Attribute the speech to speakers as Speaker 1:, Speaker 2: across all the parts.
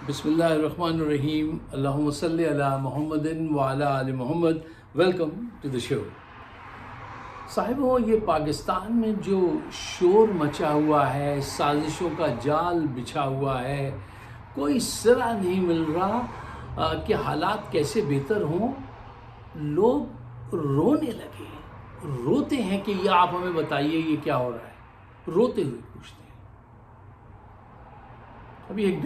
Speaker 1: بسم اللہ الرحمن الرحیم، اللہم صلی علی محمد وعلی آل محمد۔ ویلکم ٹو دا شو۔ صاحبوں، یہ پاکستان میں جو شور مچا ہوا ہے، سازشوں کا جال بچھا ہوا ہے، کوئی سرا نہیں مل رہا کہ حالات کیسے بہتر ہوں۔ لوگ رونے لگے، روتے ہیں کہ یہ آپ ہمیں بتائیے یہ کیا ہو رہا ہے، روتے ہوئے پوچھتے ہیں۔ ابھی ایک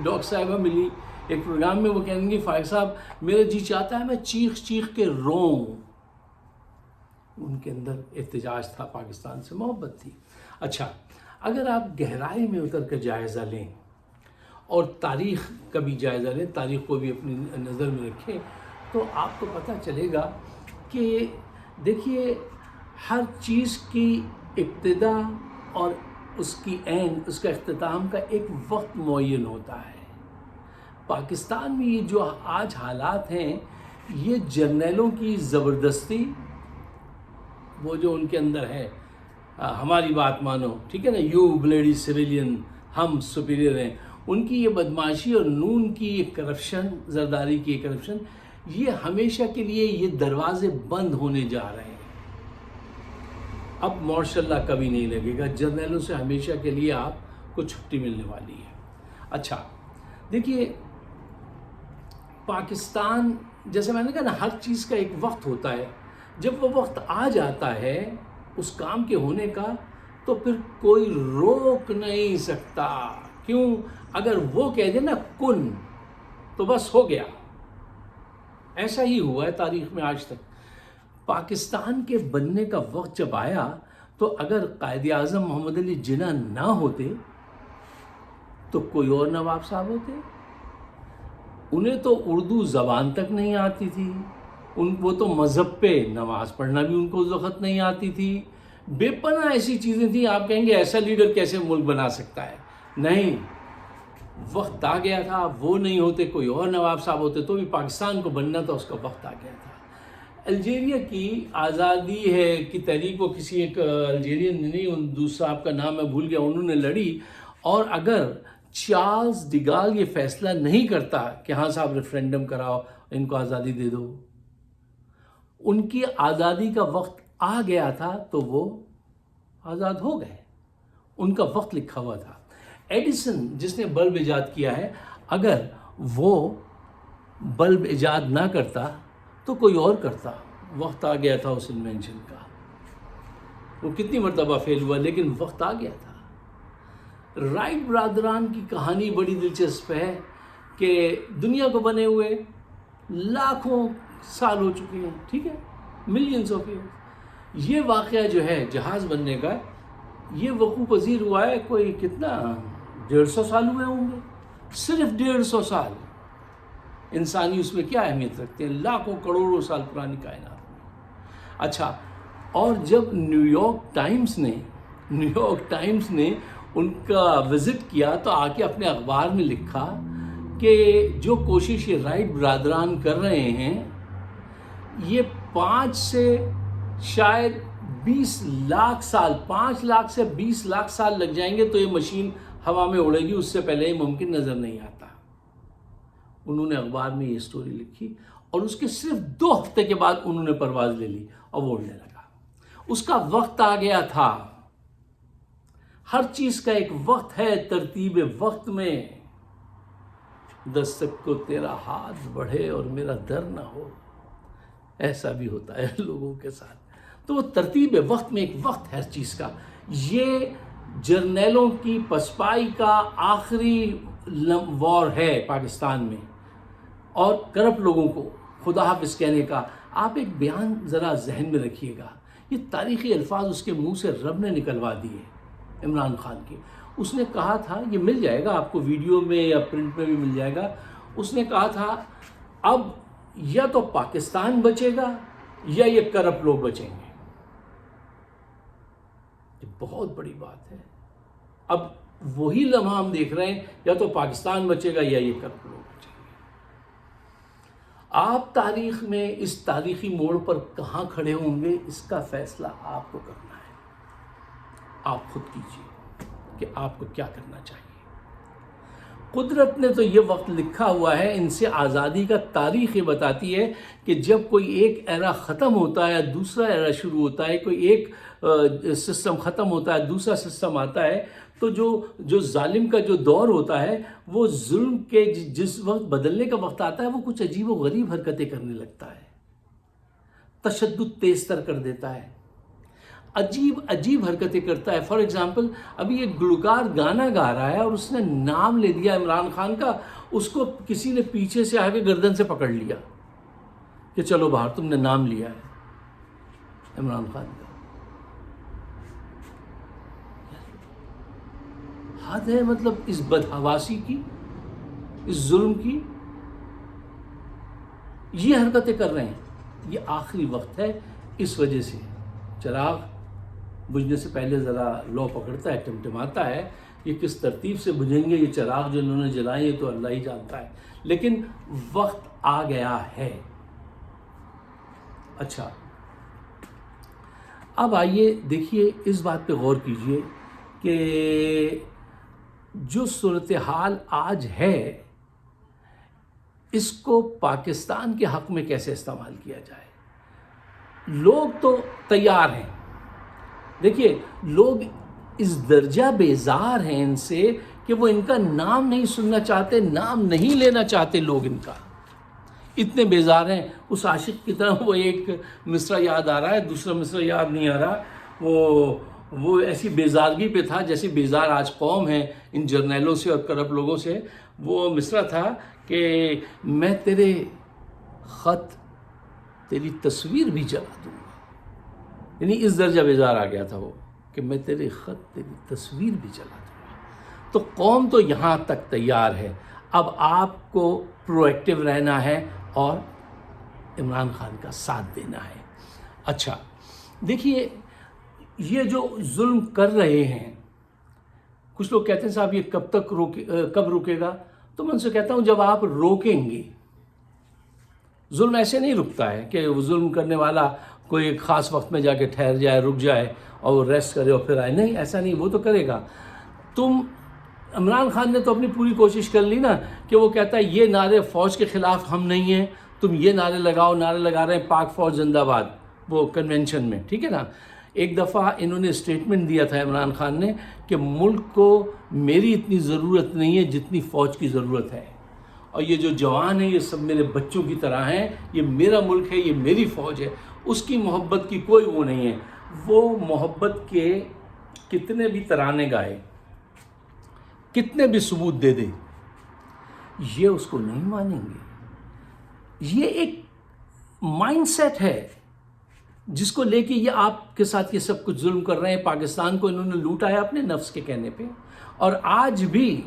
Speaker 1: ڈاکٹر صاحبہ ملی ایک پروگرام میں، وہ کہیں گے فائق صاحب میرا جی چاہتا ہے میں چیخ چیخ کے روں۔ ان کے اندر احتجاج تھا، پاکستان سے محبت تھی۔ اچھا، اگر آپ گہرائی میں اتر کر جائزہ لیں اور تاریخ کا بھی جائزہ لیں، تاریخ کو بھی اپنی نظر میں رکھیں، تو آپ کو پتہ چلے گا کہ دیکھیے ہر چیز کی ابتدا اور اس کی عین، اس کا اختتام کا ایک وقت معین ہوتا ہے۔ پاکستان میں یہ جو آج حالات ہیں، یہ جرنیلوں کی زبردستی، وہ جو ان کے اندر ہے ہماری بات مانو، ٹھیک ہے نا، یو بلیڈی سویلین، ہم سپیریئر ہیں، ان کی یہ بدماشی اور نون کی یہ کرپشن، زرداری کی یہ کرپشن، یہ ہمیشہ کے لیے یہ دروازے بند ہونے جا رہے ہیں۔ اب ماشاءاللہ کبھی نہیں لگے گا، جرنیلوں سے ہمیشہ کے لیے آپ کو چھٹی ملنے والی ہے۔ اچھا دیکھیے، پاکستان جیسے میں نے کہا نا، ہر چیز کا ایک وقت ہوتا ہے۔ جب وہ وقت آ جاتا ہے اس کام کے ہونے کا، تو پھر کوئی روک نہیں سکتا۔ کیوں؟ اگر وہ کہہ دے نا کن، تو بس ہو گیا۔ ایسا ہی ہوا ہے تاریخ میں آج تک۔ پاکستان کے بننے کا وقت جب آیا، تو اگر قائد اعظم محمد علی جناح نہ ہوتے تو کوئی اور نواب صاحب ہوتے۔ انہیں تو اردو زبان تک نہیں آتی تھی، وہ تو مذہب پہ نماز پڑھنا بھی ان کو اس وقت نہیں آتی تھی۔ بے پناہ ایسی چیزیں تھیں، آپ کہیں گے ایسا لیڈر کیسے ملک بنا سکتا ہے؟ نہیں، وقت آ گیا تھا۔ وہ نہیں ہوتے، کوئی اور نواب صاحب ہوتے تو بھی پاکستان کو بننا تھا، اس کا وقت آ گیا تھا۔ الجیریا کی آزادی ہے کہ تحریک، وہ کسی ایک الجیرین نہیں، دوسرا آپ کا نام میں بھول گیا، انہوں نے لڑی، اور اگر چارلز ڈیگال یہ فیصلہ نہیں کرتا کہ ہاں صاحب ریفرینڈم کراؤ، ان کو آزادی دے دو، ان کی آزادی کا وقت آ گیا تھا تو وہ آزاد ہو گئے، ان کا وقت لکھا ہوا تھا۔ ایڈیسن جس نے بلب ایجاد کیا ہے، اگر وہ بلب ایجاد نہ کرتا تو کوئی اور کرتا، وقت آ گیا تھا اس انوینشن کا۔ وہ کتنی مرتبہ فیل ہوا، لیکن وقت آ گیا تھا۔ رائٹ برادران کی کہانی بڑی دلچسپ ہے کہ دنیا کو بنے ہوئے لاکھوں سال ہو چکے ہیں، ٹھیک ہے، ملینز آف ایئر۔ یہ واقعہ جو ہے جہاز بننے کا، یہ وقوع پذیر ہوا ہے کوئی کتنا 150 سال ہوئے ہوں گے، صرف 150 سال۔ انسانی اس میں کیا اہمیت رکھتے ہیں، لاکھوں کروڑوں سال پرانی کائنات میں۔ اچھا، اور جب نیو یارک ٹائمز نے ان کا وزٹ کیا، تو آ کے اپنے اخبار میں لکھا کہ جو کوشش یہ رائٹ برادران کر رہے ہیں، یہ 5 سے شاید 20 لاکھ سال، 5 لاکھ سے 20 لاکھ سال لگ جائیں گے تو یہ مشین ہوا میں اڑے گی، اس سے پہلے یہ ممکن نظر نہیں آتا۔ انہوں نے اخبار میں یہ سٹوری لکھی، اور اس کے صرف 2 ہفتے کے بعد انہوں نے پرواز لے لی اور وہ اڑنے لگا۔ اس کا وقت آ گیا تھا۔ ہر چیز کا ایک وقت ہے، ترتیب وقت میں۔ دستک کو تیرا ہاتھ بڑھے اور میرا در نہ ہو، ایسا بھی ہوتا ہے لوگوں کے ساتھ۔ تو وہ ترتیب وقت میں ایک وقت ہے ہر چیز کا۔ یہ جرنیلوں کی پسپائی کا آخری وار ہے پاکستان میں، اور کرپٹ لوگوں کو خدا حافظ کہنے کا۔ آپ ایک بیان ذرا ذہن میں رکھیے گا، یہ تاریخی الفاظ اس کے منہ سے رب نے نکلوا دیے، عمران خان کے۔ اس نے کہا تھا، یہ مل جائے گا آپ کو ویڈیو میں یا پرنٹ میں بھی مل جائے گا، اس نے کہا تھا اب یا تو پاکستان بچے گا یا یہ کرپٹ لوگ بچیں گے۔ یہ بہت بڑی بات ہے۔ اب وہی لمحہ ہم دیکھ رہے ہیں، یا تو پاکستان بچے گا یا یہ کرپٹ لوگ بچیں گے۔ آپ تاریخ میں اس تاریخی موڑ پر کہاں کھڑے ہوں گے، اس کا فیصلہ آپ کو کرنا ہے۔ آپ خود کیجیے کہ آپ کو کیا کرنا چاہیے۔ قدرت نے تو یہ وقت لکھا ہوا ہے، ان سے آزادی کا تاریخ یہ بتاتی ہے کہ جب کوئی ایک ایرا ختم ہوتا ہے دوسرا ایرا شروع ہوتا ہے، کوئی ایک سسٹم ختم ہوتا ہے دوسرا سسٹم آتا ہے، تو جو ظالم کا جو دور ہوتا ہے وہ ظلم کے جس وقت بدلنے کا وقت آتا ہے وہ کچھ عجیب و غریب حرکتیں کرنے لگتا ہے، تشدد تیز تر کر دیتا ہے، عجیب حرکتیں کرتا ہے۔ فار ایگزامپل ابھی ایک گلوکار گانا گا رہا ہے اور اس نے نام لے دیا عمران خان کا، اس کو کسی نے پیچھے سے آ کے گردن سے پکڑ لیا کہ چلو باہر، تم نے نام لیا ہے عمران خان کا۔ حد ہے مطلب اس بدحواسی کی، اس ظلم کی، یہ حرکتیں کر رہے ہیں۔ یہ آخری وقت ہے، اس وجہ سے چراغ بجھنے سے پہلے ذرا لو پکڑتا ہے، ٹمٹماتا ہے، یہ کس ترتیب سے بجھیں گے یہ چراغ جو انہوں نے جلائے ہیں تو اللہ ہی جانتا ہے، لیکن وقت آ گیا ہے۔ اچھا، اب آئیے دیکھیے اس بات پہ غور کیجئے کہ جو صورتحال آج ہے اس کو پاکستان کے حق میں کیسے استعمال کیا جائے۔ لوگ تو تیار ہیں، دیکھیے لوگ اس درجہ بیزار ہیں ان سے کہ وہ ان کا نام نہیں سننا چاہتے، نام نہیں لینا چاہتے، لوگ ان کا اتنے بیزار ہیں۔ اس عاشق کی طرح وہ ایک مصرع یاد آ رہا ہے، دوسرا مصرع یاد نہیں آ رہا، وہ ایسی بیزارگی پہ تھا جیسے بیزار آج قوم ہے ان جرنیلوں سے اور کرپٹ لوگوں سے۔ وہ مصرع تھا کہ میں تیرے خط تیری تصویر بھی جلا دوں گا، یعنی اس درجہ بیزار آ گیا تھا وہ کہ میں تیرے خط تیری تصویر بھی جلا دوں گا۔ تو قوم تو یہاں تک تیار ہے، اب آپ کو پرو ایکٹیو رہنا ہے اور عمران خان کا ساتھ دینا ہے۔ اچھا دیکھیے، یہ جو ظلم کر رہے ہیں، کچھ لوگ کہتے ہیں صاحب یہ کب رکے گا؟ تو میں ان سے کہتا ہوں جب آپ روکیں گے۔ ظلم ایسے نہیں رکتا ہے کہ وہ ظلم کرنے والا کوئی ایک خاص وقت میں جا کے ٹھہر جائے، رک جائے اور ریسٹ کرے اور پھر آئے، نہیں ایسا نہیں، وہ تو کرے گا۔ عمران خان نے تو اپنی پوری کوشش کر لی نا کہ وہ کہتا ہے یہ نعرے فوج کے خلاف ہم نہیں ہیں، تم یہ نعرے لگاؤ، نعرے لگا رہے ہیں پاک فوج زندہ باد وہ کنونشن میں، ٹھیک ہے نا۔ ایک دفعہ انہوں نے اسٹیٹمنٹ دیا تھا عمران خان نے کہ ملک کو میری اتنی ضرورت نہیں ہے جتنی فوج کی ضرورت ہے، اور یہ جو جوان ہیں یہ سب میرے بچوں کی طرح ہیں، یہ میرا ملک ہے، یہ میری فوج ہے۔ اس کی محبت کی کوئی وہ نہیں ہے، وہ محبت کے کتنے بھی ترانے گائے، کتنے بھی ثبوت دے دے، یہ اس کو نہیں مانیں گے۔ یہ ایک مائنڈ سیٹ ہے جس کو لے کے یہ آپ کے ساتھ یہ سب کچھ ظلم کر رہے ہیں۔ پاکستان کو انہوں نے لوٹا ہے اپنے نفس کے کہنے پہ، اور آج بھی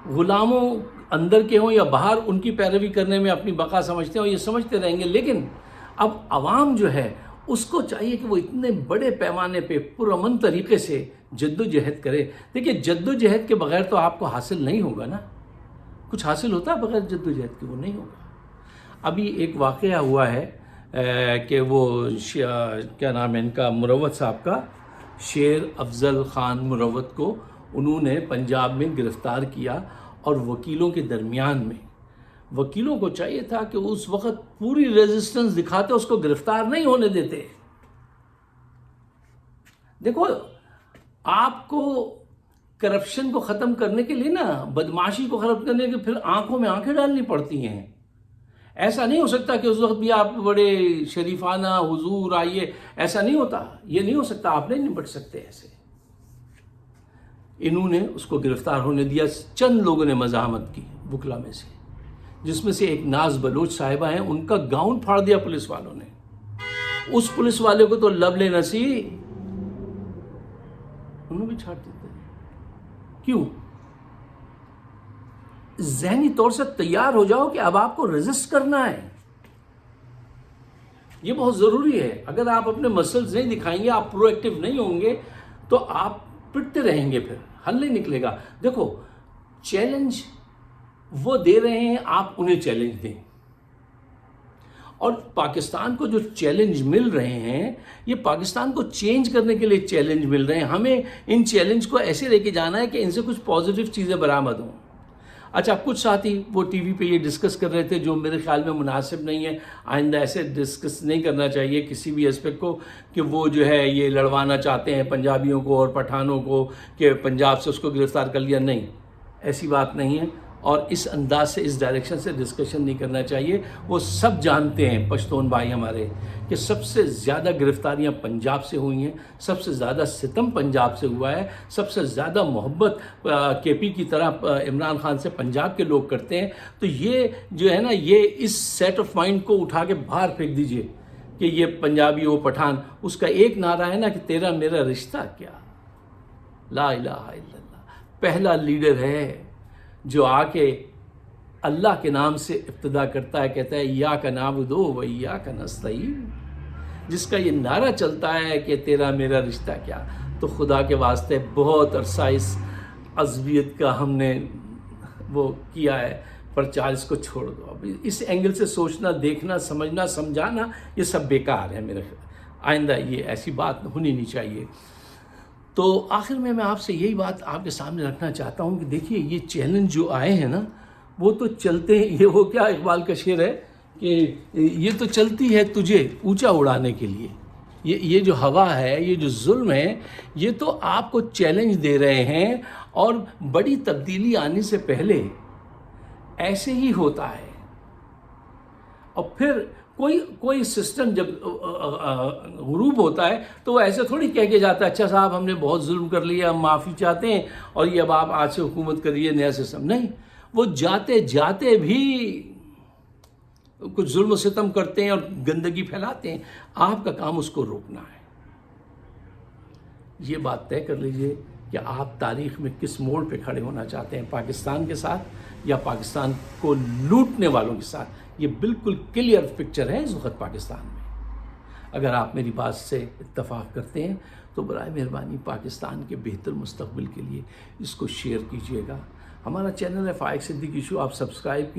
Speaker 1: غلاموں اندر کے ہوں یا باہر ان کی پیروی کرنے میں اپنی بقا سمجھتے ہیں اور یہ سمجھتے رہیں گے، لیکن اب عوام جو ہے اس کو چاہیے کہ وہ اتنے بڑے پیمانے پہ پرامن طریقے سے جد و جہد کرے۔ دیکھیے جد و جہد کے بغیر تو آپ کو حاصل نہیں ہوگا نا، کچھ حاصل ہوتا ہے بغیر جد و جہد کے؟ وہ نہیں ہوگا۔ ابھی ایک واقعہ ہوا ہے کہ وہ کیا نام ہے ان کا، مروت صاحب کا، شیر افضل خان مروت کو انہوں نے پنجاب میں گرفتار کیا، اور وکیلوں کے درمیان میں وکیلوں کو چاہیے تھا کہ اس وقت پوری ریزسٹنس دکھاتے، اس کو گرفتار نہیں ہونے دیتے۔ دیکھو آپ کو کرپشن کو ختم کرنے کے لیے نا، بدمعاشی کو ختم کرنے کے پھر آنکھوں میں آنکھیں ڈالنی پڑتی ہیں۔ ایسا نہیں ہو سکتا کہ اس وقت بھی آپ بڑے شریفانہ حضور آئیے، ایسا نہیں ہوتا، یہ نہیں ہو سکتا، آپ نہیں نپٹ سکتے ایسے۔ انہوں نے اس کو گرفتار ہونے دیا، چند لوگوں نے مزاحمت کی وکلا میں سے، جس میں سے ایک ناز بلوچ صاحبہ ہیں، ان کا گاؤن پھاڑ دیا پولیس والوں نے۔ اس پولیس والے کو تو لب نسی انہوں بھی چھاڑ دیتے ہیں۔ کیوں؟ ذہنی طور سے تیار ہو جاؤ کہ اب آپ کو ریزسٹ کرنا ہے، یہ بہت ضروری ہے۔ اگر آپ اپنے مسلز نہیں دکھائیں گے، آپ پرو ایکٹیو نہیں ہوں گے تو آپ پٹتے رہیں گے، پھر حل نہیں نکلے گا۔ دیکھو چیلنج وہ دے رہے ہیں، آپ انہیں چیلنج دیں، اور پاکستان کو جو چیلنج مل رہے ہیں یہ پاکستان کو چینج کرنے کے لیے چیلنج مل رہے ہیں۔ ہمیں ان چیلنج کو ایسے لے کے جانا ہے کہ ان سے کچھ پازیٹیو چیزیں برآمد ہوں۔ اچھا کچھ ساتھی وہ ٹی وی پہ یہ ڈسکس کر رہے تھے جو میرے خیال میں مناسب نہیں ہے، آئندہ ایسے ڈسکس نہیں کرنا چاہیے کسی بھی اسپیکٹ کو، کہ وہ جو ہے یہ لڑوانا چاہتے ہیں پنجابیوں کو اور پٹھانوں کو کہ پنجاب سے اس کو گرفتار کر لیا. نہیں، ایسی بات نہیں ہے، اور اس انداز سے اس ڈائریکشن سے ڈسکشن نہیں کرنا چاہیے. وہ سب جانتے ہیں پشتون بھائی ہمارے کہ سب سے زیادہ گرفتاریاں پنجاب سے ہوئی ہیں، سب سے زیادہ ستم پنجاب سے ہوا ہے، سب سے زیادہ محبت کے پی کی طرح عمران خان سے پنجاب کے لوگ کرتے ہیں. تو یہ جو ہے نا، یہ اس سیٹ آف مائنڈ کو اٹھا کے باہر پھینک دیجئے کہ یہ پنجابی وہ پٹھان. اس کا ایک نعرہ ہے نا کہ تیرا میرا رشتہ کیا، لا الہ الا اللہ. پہلا لیڈر ہے جو آ کے اللہ کے نام سے ابتدا کرتا ہے، کہتا ہے ایاک نعبد و ایاک نستعین. جس کا یہ نعرہ چلتا ہے کہ تیرا میرا رشتہ کیا، تو خدا کے واسطے بہت عرصہ اس عصبیت کا ہم نے وہ کیا ہے پرچار، اس کو چھوڑ دو. اب اس اینگل سے سوچنا، دیکھنا، سمجھنا، سمجھانا یہ سب بیکار ہے میرے خیال. آئندہ یہ ایسی بات ہونی نہیں چاہیے. تو آخر میں آپ سے یہی بات آپ کے سامنے رکھنا چاہتا ہوں کہ دیکھیے یہ چیلنج جو آئے ہیں نا، وہ تو چلتے ہیں. یہ وہ کیا اقبال کا شعر ہے کہ یہ تو چلتی ہے تجھے اونچا اڑانے کے لیے. یہ جو ہوا ہے، یہ جو ظلم ہے، یہ تو آپ کو چیلنج دے رہے ہیں. اور بڑی تبدیلی آنے سے پہلے ایسے ہی ہوتا ہے. اور پھر کوئی سسٹم جب غروب ہوتا ہے تو وہ ایسے تھوڑی کہہ کے جاتا ہے اچھا صاحب ہم نے بہت ظلم کر لیا، ہم معافی چاہتے ہیں اور یہ اب آپ آج سے حکومت کریے، نیا سسٹم. نہیں، وہ جاتے جاتے بھی کچھ ظلم و ستم کرتے ہیں اور گندگی پھیلاتے ہیں. آپ کا کام اس کو روکنا ہے. یہ بات طے کر لیجئے کہ آپ تاریخ میں کس موڑ پہ کھڑے ہونا چاہتے ہیں، پاکستان کے ساتھ یا پاکستان کو لوٹنے والوں کے ساتھ. یہ بالکل کلیئر پکچر ہے اس وقت پاکستان میں. اگر آپ میری بات سے اتفاق کرتے ہیں تو برائے مہربانی پاکستان کے بہتر مستقبل کے لیے اس کو شیئر کیجئے گا. ہمارا چینل ہے فائق صدیقی شو، آپ سبسکرائب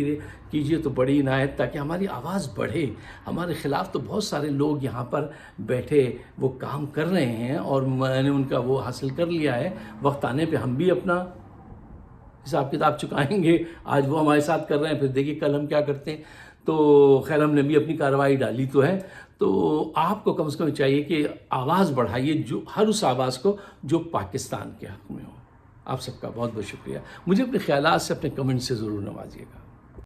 Speaker 1: کیجئے تو بڑی عنایت، تاکہ ہماری آواز بڑھے. ہمارے خلاف تو بہت سارے لوگ یہاں پر بیٹھے وہ کام کر رہے ہیں اور میں نے ان کا وہ حاصل کر لیا ہے. وقت آنے پہ ہم بھی اپنا حساب کتاب چکائیں گے. آج وہ ہمارے ساتھ کر رہے ہیں، پھر دیکھیے کل ہم کیا کرتے ہیں. تو خیر ہم نے بھی اپنی کارروائی ڈالی تو ہے. تو آپ کو کم از کم چاہیے کہ آواز بڑھائیے، جو ہر اس آواز کو جو پاکستان کے حق میں ہو. آپ سب کا بہت بہت شکریہ. مجھے اپنے خیالات سے، اپنے کمنٹ سے ضرور نوازیے گا.